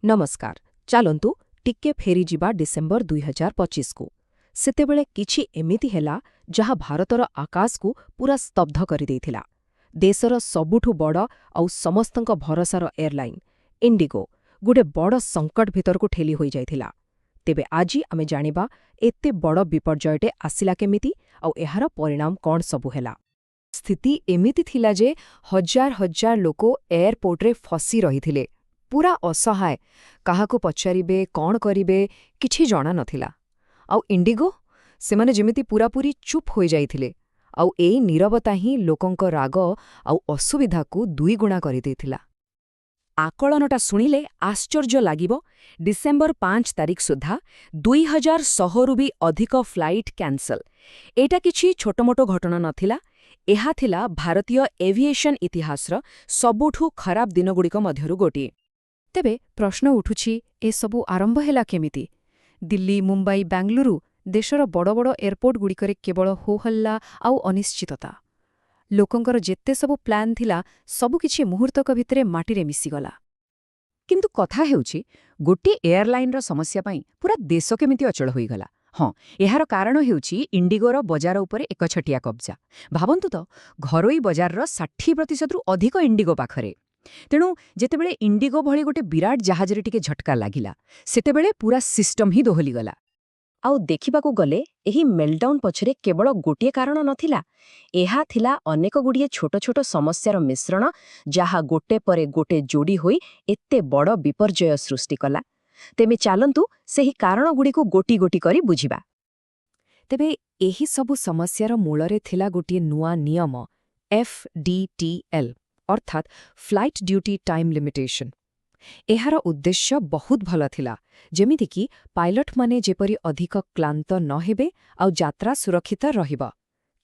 नमस्कार चलतु टिके फेरीजिबा डिसेम्बर 2025 को सेतेबेले किछि एमिति हेला जहा भारतर आकाश को पूरा स्तब्ध करि देइथिला। देशर सबुठु बड़ आउ समस्तंक भरोसार एयरलाइन इंडिगो गुडे बड़ संकट भितर को ठेली होई जाइथिला। तेबे आजी आमे जानिबा एते बड़ विपर्जयटे आसिला केमिति आउ एहार परिणाम कोन सबु हेला। स्थिति एमिति थिला जे हजार हजार लोको एयरपोर्टरे फसी रहिथिले, पूरा असहाय, काहाको पचारिबे कौन करिबे किछि जणा नथिला। आउ इंडिगो सेमाने जेमिति पूरापूरी चुप होई जाइथिले, आउ एई नीरवता ही लोकंक राग आउ असुविधा को दुई गुणा करि देइथिला। आकलनटा शुणिले आश्चर्य लागिबो। डिसेम्बर 5 तारिख सुधा 2100 रु भी अधिक फ्लाइट कैंसल। एटा किछि छोटमोटो घटना नथिला, एहा थिला भारतीय एविएशन इतिहासर सबुठु खराब दिनगुड़िक मध्यरु गोटिए। तेबे प्रश्न उठुछि, ए सबु आरंभ हेला केमिति? दिल्ली, मुंबई, बेंगलुरु देशर बड़ बड़ एयरपोर्ट गुड़िकरे केवल होहल्ला आउ अनिश्चितता। लोकंकर जेते सबु प्लान थिला सबु किछि मुहूर्तक भितरे माटीरे मिसिगला। किंतु कथा हेउछि, गोटे एयरलाइनर समस्या पई पूरा देश केमिति अचल होईगला। हाँ, एहार कारण हेउछि इंडिगोर बजार उपरे एकछटिया कब्जा। भाबंतु तो, घरोई बजारर 60% रु अधिक इंडिगो पाखरे। तेणु जेतेबेले इंडिगो भली गोटे विराट जहाजरे टिके झटका लागिला, सेतेबेले पूरा सिस्टम ही दोहलीगला। आउ देखिबाकू गले एही मेल्टडाउन पछरे केवल गोटिए कारण नथिला, एहा थिला अनेक गुड़िए छोट छोट समस्यार मिश्रण, जहा गोटे परे गोटे जोड़ी होई एत्ते बड़ विपर्जय सृष्टि कला। तेमे चालंतु सेही कारण गुड़िकु गोटी गोटी करी बुझिबा। तेबे एही सबु समस्यार मूलरे थिला गोटिए नुआ नियम, FDTL अर्थात फ्लाइट ड्यूटी टाइम लिमिटेशन। एहार उद्देश्य बहुत भल थिला, जेमिति कि पायलट माने जेपरि अधिक क्लांत न हेबे आउ यात्रा सुरक्षित रहिबा।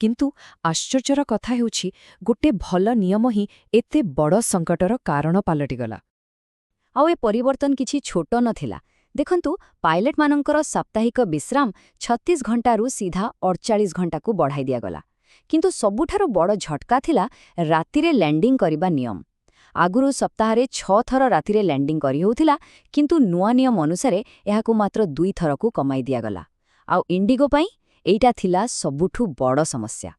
किंतु आश्चर्यर कथा हेउछि, गोटे भल नियम ही एते बड़ संकटर कारण पालटिगला। आउ ए परिवर्तन किछि छोट नथिला। देखंतु, पायलट मानंकर साप्ताहिक विश्राम 36 घंटारू सीधा 48 घंटा को बढ़ाई दियागला। किंतु सबुठारो बड़ झटका थिला रातिरे लैंडिंग करिबा नियम। आगुरु सप्ताहरे 6 थर रातिरे लैंडिंग करि होउथिला, किंतु नुआ नियम अनुसारे एहाकु मात्र 2 थर को कमाई दियागला। आउ इंडिगो पई एइटा थिला सबुठु बड़ समस्या।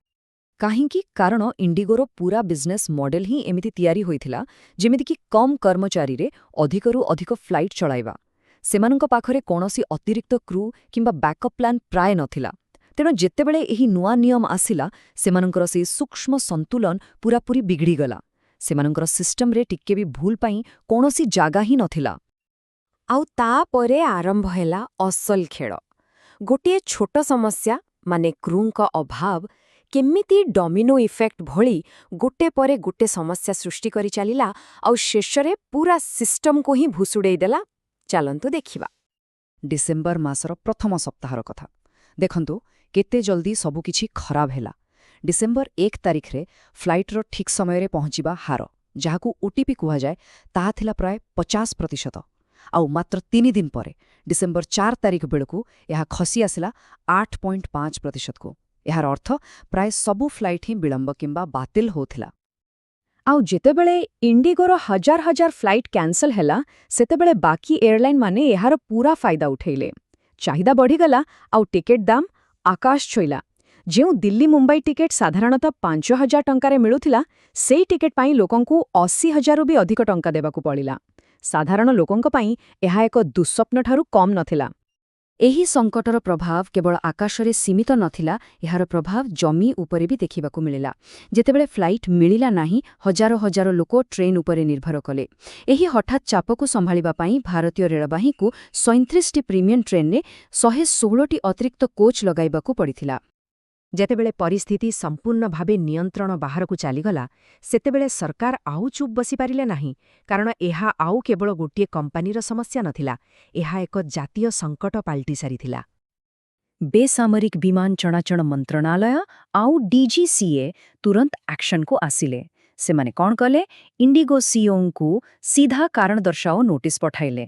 काहिंकी? कारण इंडिगोर पूरा बिजनेस मॉडल ही एमिति तयारी होइथिला, जेमिति कि कम कर्मचारी रे अधिकरु अधिक फ्लाइट चलाइबा। सेमानंक पाखरे कोनोसी अतिरिक्त क्रू किंबा बैकअप प्लान प्राय नथिला। तेणु जेतेबेले एही नुआ नियम आसिला, सेमानंकर से सूक्ष्म संतुलन पूरापूरी बिगड़ीगला। सेमानंकर सिस्टम रे टिके भी भूल पाई कोनोसी जागा ही नथिला। आउ तापरे आरंभ हेला असल खेळ। गोटिए छोट समस्या माने क्रूंक अभाव केमिति डोमिनो इफेक्ट भली गोटे परे गोटे समस्या सृष्टि करि चलिला, आउ शेषरे पूरा सिस्टम को ही भुसुड़ेई देला। चलंतु देखिबा। डिसेम्बर मासर प्रथम सप्ताहर कथा देखंतु, केते जल्दी सबु किछि खराब हेला। डिसेम्बर 1 तारिख रे फ्लाइटर ठीक समय रे पहुंचिबा हार, जहाकू ओटीपी कुहा जाए, ताहा थिला प्राय 50%। आउ मात्र 3 दिन परे डिसेम्बर 4 तारिख बेलकू यह खसी आसिला 8.5% को। यार अर्थ प्राय सबु फ्लाइट ही विलंब किंबा बातिल होथिला। आउ जेतेबेले इंडिगोर हजार हजार फ्लाइट कैंसल हेला, सेतेबेले बाकी एयरलाइन माने एहार पूरा फायदा उठेइले। चाहिदा बढ़ीगला आउ टिकेट दाम आकाश छुईला। जेउ दिल्ली मुंबई टिकेट साधारणतः 5,000 टंकारे मिलुथिला, सेई टिकेट पाई लोकंकु 80,000 भी अधिक टंका देबाकू पड़िला। साधारण लोकंक पाई एहा एक दुस्वप्न ठारू कम नथिला। एही संकटर प्रभाव केवल आकाशरे सीमित नथिला, एहार प्रभाव जमी उपरे भी देखिबाकू मिलिला। जेतेबेले फ्लाइट मिलिला नाही, हजारो हजारो लोक ट्रेन उपरे निर्भर कले। एही हठात चापकू संभाळिबा पाई भारतीय रेलबाही को 37 टी प्रीमियम ट्रेन ने 116 टी अतिरिक्त कोच लगाइबाकू पड़िथिला। जेतेबेले परिस्थिति संपूर्ण भावे नियंत्रण बाहरकू चलीगला, सेतेबेले सरकार आउ चुप बसी पारिले नाही, कारण एहा आउ केवल गोटिए कंपानीर समस्या नथिला, एहा एक जातीय संकट पाल्टी सारिथिला। बेसामरिक विमान चलाचल मंत्रणालय आउ DGCA तुरंत एक्शन को आसिले। ସେମାନେ କ'ଣ କଲେ? ଇଣ୍ଡିଗୋ ସିଇଓଙ୍କୁ ସିଧା କାରଣ ଦର୍ଶାଅ ନୋଟିସ୍ ପଠାଇଲେ,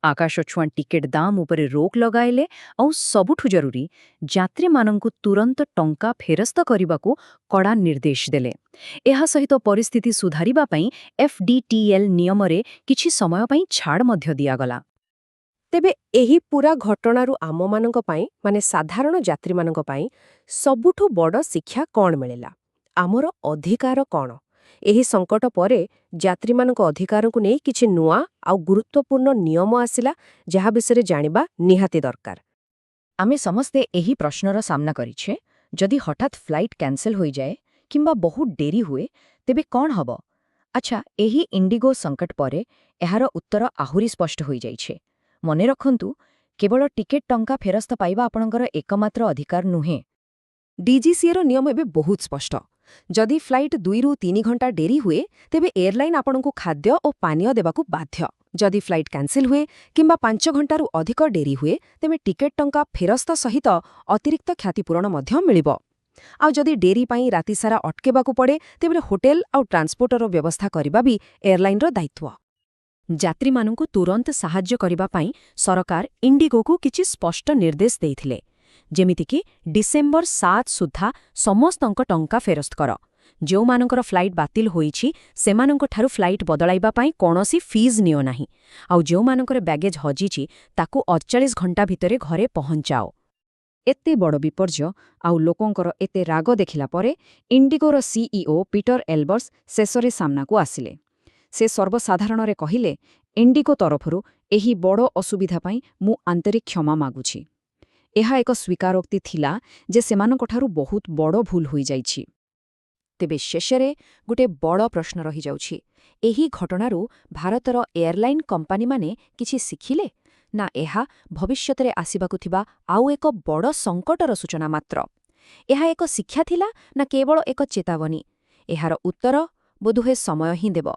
ଆକାଶଛୁଆଁ ଟିକେଟ୍ ଦାମ ଉପରେ ରୋକ୍ ଲଗାଇଲେ ଆଉ ସବୁଠୁ ଜରୁରୀ ଯାତ୍ରୀମାନଙ୍କୁ ତୁରନ୍ତ ଟଙ୍କା ଫେରସ୍ତ କରିବାକୁ କଡ଼ା ନିର୍ଦ୍ଦେଶ ଦେଲେ। ଏହା ସହିତ ପରିସ୍ଥିତି ସୁଧାରିବା ପାଇଁ ଏଫ୍ଡିଟିଏଲ୍ ନିୟମରେ କିଛି ସମୟ ପାଇଁ ଛାଡ଼ ମଧ୍ୟ ଦିଆଗଲା। ତେବେ ଏହି ପୂରା ଘଟଣାରୁ ଆମମାନଙ୍କ ପାଇଁ ମାନେ ସାଧାରଣ ଯାତ୍ରୀମାନଙ୍କ ପାଇଁ ସବୁଠୁ ବଡ଼ ଶିକ୍ଷା କ'ଣ ମିଳିଲା? ଆମର ଅଧିକାର କ'ଣ? ଏହି ସଙ୍କଟ ପରେ ଯାତ୍ରୀମାନଙ୍କ ଅଧିକାରକୁ ନେଇ କିଛି ନୂଆ ଆଉ ଗୁରୁତ୍ୱପୂର୍ଣ୍ଣ ନିୟମ ଆସିଲା, ଯାହା ବିଷୟରେ ଜାଣିବା ନିହାତି ଦରକାର। ଆମେ ସମସ୍ତେ ଏହି ପ୍ରଶ୍ନର ସାମ୍ନା କରିଛେ, ଯଦି ହଠାତ୍ ଫ୍ଲାଇଟ୍ କ୍ୟାନ୍ସେଲ ହୋଇଯାଏ କିମ୍ବା ବହୁତ ଡେରି ହୁଏ, ତେବେ କ'ଣ ହେବ? ଆଚ୍ଛା, ଏହି ଇଣ୍ଡିଗୋ ସଙ୍କଟ ପରେ ଏହାର ଉତ୍ତର ଆହୁରି ସ୍ପଷ୍ଟ ହୋଇଯାଇଛି। ମନେ ରଖନ୍ତୁ, କେବଳ ଟିକେଟ୍ ଟଙ୍କା ଫେରସ୍ତ ପାଇବା ଆପଣଙ୍କର ଏକମାତ୍ର ଅଧିକାର ନୁହେଁ। ଡିଜିସିଏର ନିୟମ ଏବେ ବହୁତ ସ୍ପଷ୍ଟ। ଯଦି ଫ୍ଲାଇଟ୍ 2ରୁ 3 ଘଣ୍ଟା ଡେରି ହୁଏ, ତେବେ ଏୟାରଲାଇନ୍ ଆପଣଙ୍କୁ ଖାଦ୍ୟ ଓ ପାନୀୟ ଦେବାକୁ ବାଧ୍ୟ। ଯଦି ଫ୍ଲାଇଟ୍ କ୍ୟାନ୍ସେଲ ହୁଏ କିମ୍ବା 5 ଘଣ୍ଟାରୁ ଅଧିକ ଡେରି ହୁଏ, ତେବେ ଟିକେଟ୍ ଟଙ୍କା ଫେରସ୍ତ ସହିତ ଅତିରିକ୍ତ କ୍ଷତିପୂରଣ ମଧ୍ୟ ମିଳିବ। ଆଉ ଯଦି ଡେରି ପାଇଁ ରାତିସାରା ଅଟକେବାକୁ ପଡ଼େ, ତେବେ ହୋଟେଲ ଆଉ ଟ୍ରାନ୍ସପୋର୍ଟର ବ୍ୟବସ୍ଥା କରିବା ବି ଏୟାରଲାଇନ୍ର ଦାୟିତ୍ୱ। ଯାତ୍ରୀମାନଙ୍କୁ ତୁରନ୍ତ ସାହାଯ୍ୟ କରିବା ପାଇଁ ସରକାର ଇଣ୍ଡିଗୋକୁ କିଛି ସ୍ପଷ୍ଟ ନିର୍ଦ୍ଦେଶ ଦେଇଥିଲେ, ଯେମିତିକି ଡିସେମ୍ବର 7 ସୁଦ୍ଧା ସମସ୍ତଙ୍କ ଟଙ୍କା ଫେରସ୍ତ କର। ଯେଉଁମାନଙ୍କର ଫ୍ଲାଇଟ୍ ବାତିଲ ହୋଇଛି ସେମାନଙ୍କଠାରୁ ଫ୍ଲାଇଟ୍ ବଦଳାଇବା ପାଇଁ କୌଣସି ଫିଜ୍ ନିଅ ନାହିଁ, ଆଉ ଯେଉଁମାନଙ୍କର ବ୍ୟାଗେଜ୍ ହଜିଛି ତାକୁ 48 ଘଣ୍ଟା ଭିତରେ ଘରେ ପହଞ୍ଚାଅ। ଏତେ ବଡ଼ ବିପର୍ଯ୍ୟୟ ଆଉ ଲୋକଙ୍କର ଏତେ ରାଗ ଦେଖିଲା ପରେ ଇଣ୍ଡିଗୋର ସିଇଓ ପିଟର ଏଲବର୍ସ ଶେଷରେ ସାମ୍ନାକୁ ଆସିଲେ। ସେ ସର୍ବସାଧାରଣରେ କହିଲେ, ଇଣ୍ଡିଗୋ ତରଫରୁ ଏହି ବଡ଼ ଅସୁବିଧା ପାଇଁ ମୁଁ ଆନ୍ତରିକ କ୍ଷମା ମାଗୁଛି। ଏହା ଏକ ସ୍ୱୀକାରୋକ୍ତି ଥିଲା ଯେ ସେମାନଙ୍କଠାରୁ ବହୁତ ବଡ଼ ଭୁଲ ହୋଇଯାଇଛି। ତେବେ ଶେଷରେ ଗୋଟେ ବଡ଼ ପ୍ରଶ୍ନ ରହିଯାଉଛି, ଏହି ଘଟଣାରୁ ଭାରତର ଏୟାରଲାଇନ୍ କମ୍ପାନୀମାନେ କିଛି ଶିଖିଲେ, ନା ଏହା ଭବିଷ୍ୟତରେ ଆସିବାକୁ ଥିବା ଆଉ ଏକ ବଡ଼ ସଙ୍କଟର ସୂଚନା ମାତ୍ର? ଏହା ଏକ ଶିକ୍ଷା ଥିଲା ନା କେବଳ ଏକ ଚେତାବନୀ? ଏହାର ଉତ୍ତର ବୋଧହୁଏ ସମୟ ହିଁ ଦେବ।